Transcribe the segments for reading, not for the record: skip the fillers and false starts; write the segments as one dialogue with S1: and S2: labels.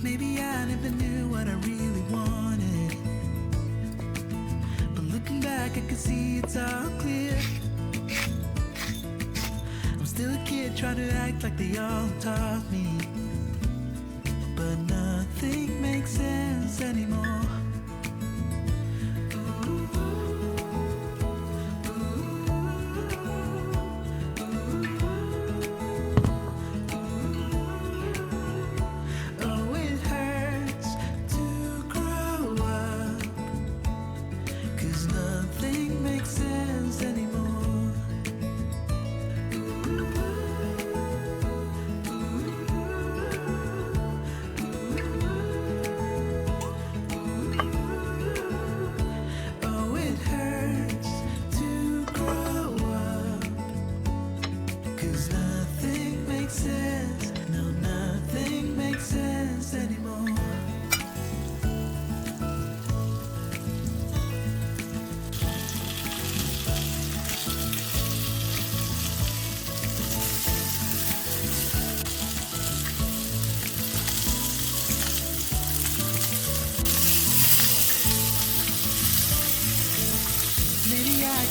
S1: Maybe I never knew what I really wanted, but looking back I can see it's all clear. I'm still a kid trying to act like they all taught me, but nothing makes sense anymore.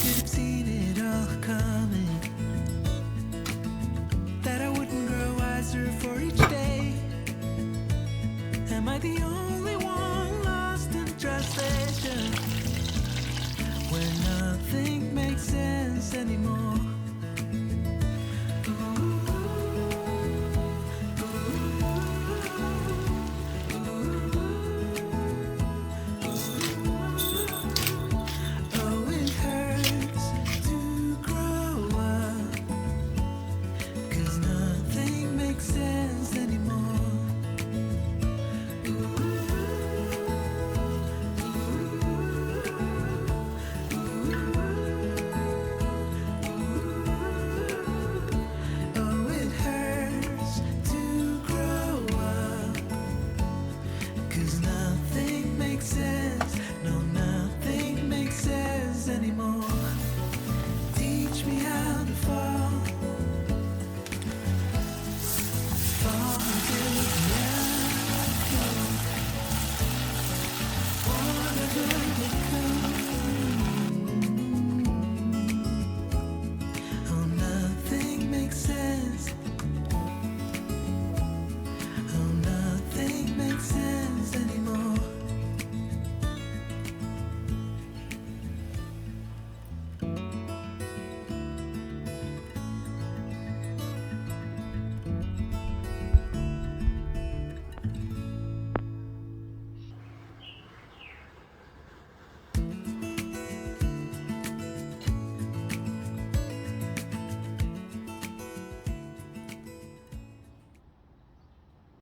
S1: Could have seen it all coming, that I wouldn't grow wiser for each day. Am I the only